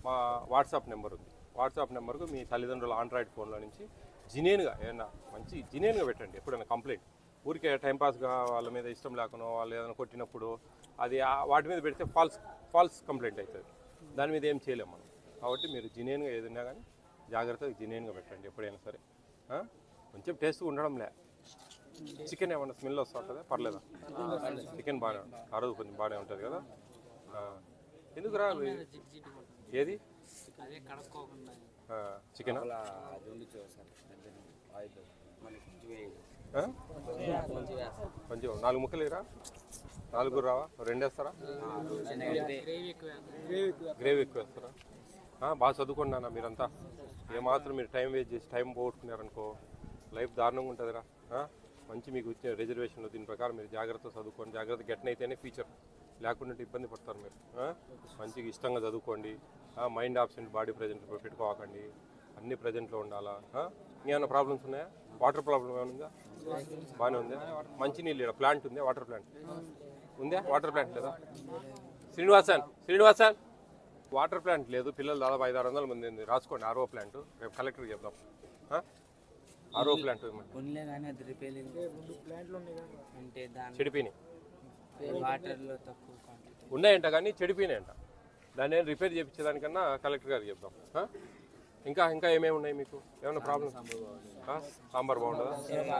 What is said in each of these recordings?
మా WhatsApp number ఉంది. WhatsApp నెంబర్కు మీ తల్లిదండ్రుల ఆండ్రాయిడ్ ఫోన్లో నుంచి జినేన్గా ఏదైనా మంచి జినేన్గా పెట్టండి. ఎప్పుడైనా కంప్లైంట్ ఊరికే టైంపాస్గా వాళ్ళ మీద ఇష్టం లేకుండా వాళ్ళు ఏదైనా కొట్టినప్పుడు అది వాటి మీద పెడితే ఫాల్స్ కంప్లైంట్ అవుతుంది. దాని మీద ఏం చేయలేము మనం. కాబట్టి మీరు జినేన్గా ఏదైనా కానీ జాగ్రత్తగా జినేన్గా పెట్టండి ఎప్పుడైనా సరే. కొంచెం టేస్ట్ ఉండడం లే. చికెన్ ఏమన్నా స్మెల్ వస్తూ ఉంటుందా? పర్లేదా? చికెన్ బాగానే ఉంటుంది. ఆ రోజు కొంచెం బాగానే ఉంటుంది కదా. ఎందుకురా ఏది చికెన్ కొంచెం 4 ముక్కలు ఇరా, 4 రావా, 2 వేస్తారా? గ్రేవీ ఎక్కువ వేస్తారా? బాగా చదువుకున్నానా మీరంతా. ఏమాత్రం మీరు టైం వేస్ట్ చేసి టైం పోగొట్టుకున్నారనుకో లైఫ్ దారుణంగా ఉంటుందిరా. మంచి మీకు వచ్చిన రిజర్వేషన్లు దీని ప్రకారం మీరు జాగ్రత్త చదువుకోండి. జాగ్రత్త గెట్నైతేనే ఫ్యూచర్, లేకుంటే ఇబ్బంది పడతారు మీరు. మంచిగా ఇష్టంగా చదువుకోండి. మైండ్ ఆబ్సెంట్ బాడీ ప్రజెంట్ పెట్టుకోకండి. అన్ని ప్రజెంట్లో ఉండాలా. ఏమైనా ప్రాబ్లమ్స్ ఉన్నాయా? వాటర్ ప్రాబ్లం ఏమైనా ఉందా? బాగానే ఉందా? మంచి నీళ్ళు ప్లాంట్ ఉందా? వాటర్ ప్లాంట్ ఉందా? వాటర్ ప్లాంట్ లేదా? శ్రీనివాసన్ వాటర్ ప్లాంట్ లేదు. పిల్లలు దాదాపు 500-600 మంది ఉంది. రాసుకోండి. ఆర్ఓ ప్లాంట్ రేపు కలెక్టర్కి చెప్దాం. ఆర్ఓ ప్లాంట్ చెడిపోయినాయి ఉన్నాయంట కానీ చెడిపోయినాయంట. దాన్ని నేను రిపేర్ చేయించేదానికన్నా కలెక్టర్ గారికి చెప్దాం. ఇంకా ఇంకా ఏమేమి ఉన్నాయి మీకు? ఏమైనా ప్రాబ్లమ్? సాంబార్ బాగుంటుందా?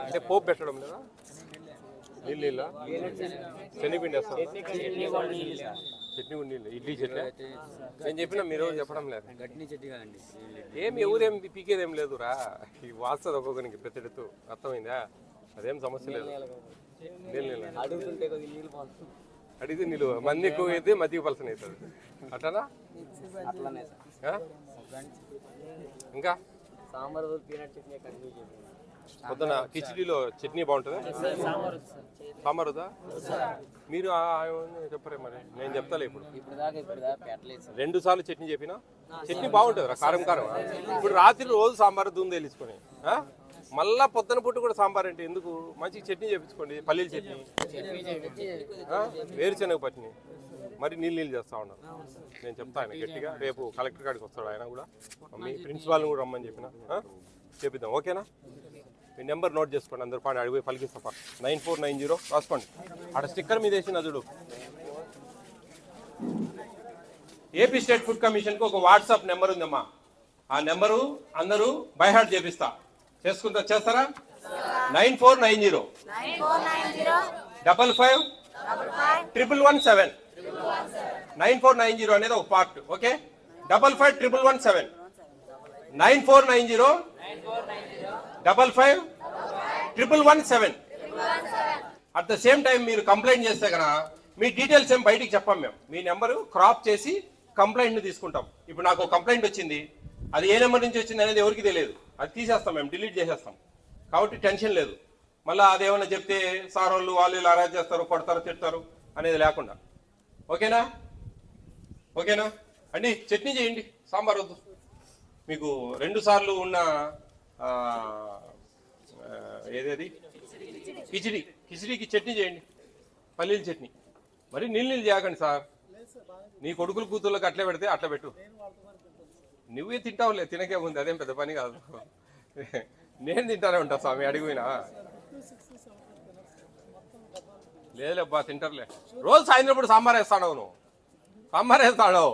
అంటే పోపు పెట్టడం లేదా? నీళ్ళ శనగపిండి వేస్తాం. చట్నీ నీళ్ళు ఇడ్లీ చట్నీ నేను చెప్పినా మీరు చెప్పడం లేదు. ఎవరేం పీకేదేం లేదురా. ఈ వాస్తది ఒక్కొక్కరికి ప్రతిడుతూ అర్థమైందా? అదేం సమస్య లేదు. నీళ్ళు అడిగితే నీళ్ళు మంది ఎక్కువ అయితే మధ్య పలసన అవుతుంది. అట్లనా? ఇంకా పొద్దున కిచిడీలో చట్నీ బాగుంటుందా? సాంబార్ వద్దా? మీరు చెప్పరే మరి. నేను చెప్తాలే ఇప్పుడు. 2 సార్లు చట్నీ చెప్పినా చట్నీ బాగుంటుంది. కారం కారం. ఇప్పుడు రాత్రి రోజు సాంబార్ దూమ్ తెలుసుకొని మళ్ళా పొద్దున పుట్టు కూడా సాంబార్ అంటే ఎందుకు? మంచి చట్నీ చేయించుకోండి. పల్లీల చట్నీ, వేరుశనగ పట్ని, మరి నీళ్ళు చేస్తా ఉన్నాను. నేను చెప్తాను గట్టిగా. రేపు కలెక్టర్ గారికి వస్తాడు ఆయన కూడా. మీ ప్రిన్సిపాల్ని కూడా రమ్మని చెప్పిన చెప్పిద్దాం. ఓకేనా? మీ నెంబర్ నోట్ చేసుకోండి. అందరూ పాడి అడిగిపోయి పలికిస్తా. 9490 రాసుకోండి. అక్కడ స్టిక్కర్ మీద వేసిన చూడు. ఏపీ స్టేట్ ఫుడ్ కమిషన్కి ఒక వాట్సాప్ నెంబర్ ఉందమ్మా. ఆ నెంబరు అందరూ బై హార్ట్ చేపిస్తా. చేస్తారా? 9490 55 11117. 9490 అనేది ఒక part. Okay, 55 11117. 9490 55 11117. At the same time మీరు కంప్లైంట్ చేస్తే కనుక మీ డీటెయిల్స్ ఏం బయటికి చెప్పాం మేము. మీ నెంబరు క్రాప్ చేసి కంప్లైంట్ని తీసుకుంటాం. ఇప్పుడు నాకు ఒక కంప్లైంట్ వచ్చింది, అది ఏ నెంబర్ నుంచి వచ్చింది అనేది ఎవరికి తెలియదు. అది తీసేస్తాం మేము, డిలీట్ చేసేస్తాం. కాబట్టి టెన్షన్ లేదు. మళ్ళీ అదేమన్నా చెప్తే సార్ వాళ్ళు అరేంజ్ చేస్తారు, కొడతారు, తిడతారు అనేది లేకుండా. ఓకేనా? ఓకేనా అండి? చట్నీ చేయండి, సాంబార్ వద్దు. మీకు 2 సార్లు ఉన్న ఏదేది కిచిడీకి చట్నీ చేయండి, పల్లీల చట్నీ. మరి నీళ్ళు చేయకండి సార్. నీ కొడుకులు కూతుర్లకు అట్లే పెడితే అట్లా పెట్టు. నువ్వే తింటావులే, తినకే ఉంది, అదేం పెద్ద పని కాదు. నేను తింటానే ఉంటా స్వామి, అడిగిపోయినా లేదులేబ్బా తింటారులే. రోజు సాయంత్రం పూట సాంబార్ వేస్తాడు. నువ్వు సాంబార్ వేస్తాడు.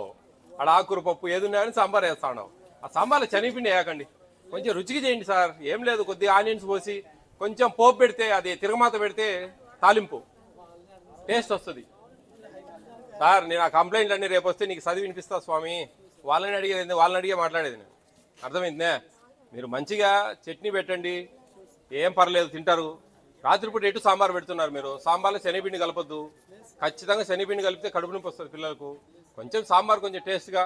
ఆడ ఆకుకూర పప్పు ఏది ఉన్నా కానీ సాంబార్ వేస్తాడు. ఆ సాంబార్లో శనగపిండి వేయకండి. కొంచెం రుచికి చేయండి సార్. ఏం లేదు, కొద్దిగా ఆనియన్స్ పోసి కొంచెం పోపు పెడితే, అది తిరగమాత పెడితే తాలింపు టేస్ట్ వస్తుంది సార్. నేను ఆ కంప్లైంట్ అన్ని రేపు వస్తే నీకు చదివి వినిపిస్తా స్వామి. వాళ్ళని అడిగే మాట్లాడేది నేను. అర్థమైందే? మీరు మంచిగా చట్నీ పెట్టండి, ఏం పర్లేదు, తింటారు. రాత్రిపూట ఎటు సాంబార్ పెడుతున్నారు మీరు. సాంబార్లో శనగపిండి కలపొద్దు. ఖచ్చితంగా శనగపిండి కలిపితే కడుపు నొప్పి వస్తుంది పిల్లలకు. కొంచెం సాంబార్ కొంచెం టేస్ట్గా,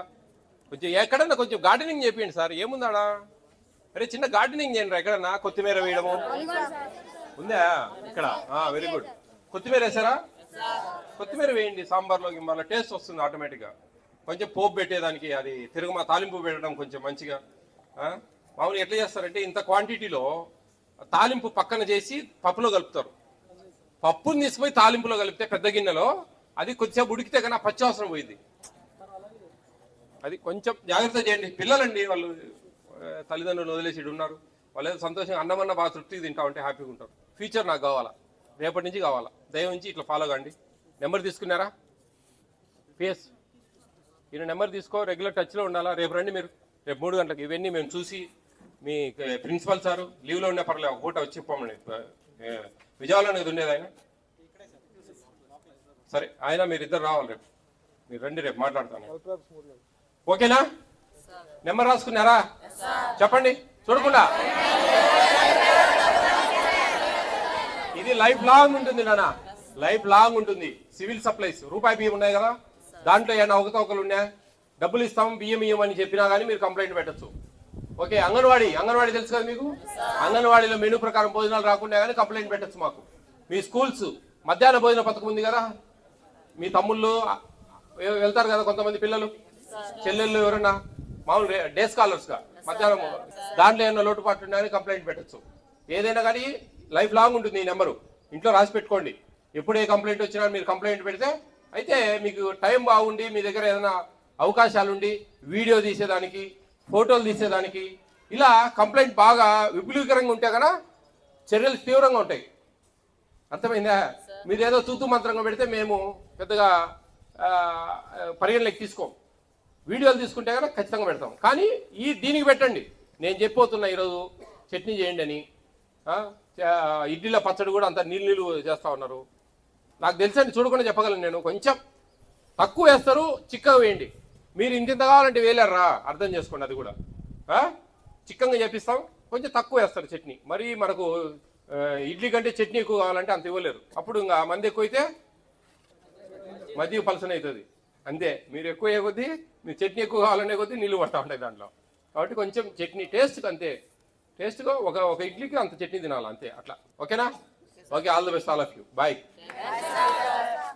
కొంచెం ఎక్కడన్నా కొంచెం గార్డెనింగ్ చేయండి సార్. ఏముందాడా? అరే చిన్న గార్డెనింగ్ చేయండి ఎక్కడన్నా. కొత్తిమీర వేయడము ఉందా ఇక్కడ? Very good. కొత్తిమీర వేసారా? కొత్తిమీర వేయండి సాంబార్లోకి, మళ్ళీ టేస్ట్ వస్తుంది ఆటోమేటిక్గా. కొంచెం పోపు పెట్టేదానికి అది తాలింపు పెట్టడం కొంచెం మంచిగా. మామూలుగా ఎట్లా చేస్తారంటే ఇంత క్వాంటిటీలో తాలింపు పక్కన చేసి పప్పులో కలుపుతారు. పప్పుని తీసుకుపోయి తాలింపులో కలిపితే పెద్ద గిన్నెలో అది కొద్దిసేపు ఉడికితే కన్నా పచ్చి అవసరం పోయింది. అది కొంచెం జాగ్రత్త చేయండి. పిల్లలండి వాళ్ళు తల్లిదండ్రులు వదిలేసి ఇటు ఉన్నారు. వాళ్ళు ఏదో సంతోషంగా అన్నమన్న బాగా తృప్తిగా తింటా ఉంటే హ్యాపీగా ఉంటారు. ఫ్యూచర్ నాకు కావాలా, రేపటి నుంచి కావాలా. దయ నుంచి ఇట్లా ఫాలో కండి. నెంబర్ తీసుకున్నారా? పిఎస్ ఈయన నెంబర్ తీసుకో, రెగ్యులర్ టచ్లో ఉండాలా. రేపు రండి మీరు, రేపు 3 గంటలకు. ఇవన్నీ మేము చూసి మీ ప్రిన్సిపల్ సారు లీవ్లో ఉన్న పర్లేదు ఒక పూట వచ్చి చెప్పండి. విజయవాడలో ఇది ఉండేది ఆయన. సరే ఆయన మీరు ఇద్దరు రావాలి రేపు. మీరు రండి, రేపు మాట్లాడతాను. ఓకేనా? నెంబర్ రాసుకున్నారా? చెప్పండి చూడకుండా. ఇది లైఫ్ లాంగ్ ఉంటుంది నాన్న, లైఫ్ లాంగ్ ఉంటుంది. సివిల్ సప్లైస్ రూపాయి బియ్యం ఉన్నాయి కదా, దాంట్లో ఏమైనా అవకతవకలు ఉన్నాయా? డబ్బులు ఇస్తాం బియ్యం ఇయ్యం అని చెప్పినా కానీ మీరు కంప్లైంట్ పెట్టచ్చు. ఓకే, అంగన్వాడీ తెలుసు కదా మీకు. అంగన్వాడీలో మెనూ ప్రకారం భోజనాలు రాకుండా కానీ కంప్లైంట్ పెట్టచ్చు మాకు. మీ స్కూల్స్ మధ్యాహ్న భోజన పథకం ఉంది కదా, మీ తమ్ముళ్ళు వెళ్తారు కదా కొంతమంది పిల్లలు, చెల్లెళ్ళు ఎవరన్నా మామూలు డే స్కాలర్స్గా మధ్యాహ్నం, దాంట్లో ఏమైనా లోటుపాట్లు ఉన్నాయని కంప్లైంట్ పెట్టచ్చు. ఏదైనా కానీ లైఫ్ లాంగ్ ఉంటుంది ఈ నెంబరు, ఇంట్లో రాసి పెట్టుకోండి. ఎప్పుడు ఏ కంప్లైంట్ వచ్చినా మీరు కంప్లైంట్ పెడితే, అయితే మీకు టైం బాగుండి మీ దగ్గర ఏదైనా అవకాశాలుండి వీడియో తీసేదానికి, ఫోటోలు తీసేదానికి, ఇలా కంప్లైంట్ బాగా విపులీకరంగా ఉంటే కనుక చర్యలు తీవ్రంగా ఉంటాయి. అర్థమైందా? మీరు ఏదో తూతు మంత్రంగా పెడితే మేము పెద్దగా పరిగణలోకి తీసుకోం. వీడియోలు తీసుకుంటే కనుక ఖచ్చితంగా పెడతాం. కానీ దీనికి పెట్టండి. నేను చెప్పబోతున్నా ఈరోజు చట్నీ చేయండి అని. ఇడ్లీల పచ్చడి కూడా అంత నీళ్ళు చేస్తూ ఉన్నారు. నాకు తెలుసండి, చూడకుండా చెప్పగలను నేను. కొంచెం తక్కువ వేస్తారు, చిక్కగా వేయండి. మీరు ఇంత కావాలంటే వేయలేరా, అర్థం చేసుకోండి. అది కూడా చిక్కంగా చేపిస్తాం, కొంచెం తక్కువ వేస్తారు చట్నీ. మరి మనకు ఇడ్లీ కంటే చట్నీ ఎక్కువ కావాలంటే అంత ఇవ్వలేరు. అప్పుడు ఇంకా మంది ఎక్కువ అయితే మధ్య పలసన అవుతుంది. అంతే, మీరు ఎక్కువ అయ్యే కొద్దీ మీరు చట్నీ ఎక్కువ కావాలనే కొద్దీ నీళ్ళు పడతా ఉంటాయి దాంట్లో. కాబట్టి కొంచెం చట్నీ టేస్ట్కి అంతే, టేస్ట్గా ఒక ఇడ్లీకి అంత చట్నీ తినాలి అంతే. అట్లా ఓకేనా? Okay, all the best all of you. Bye.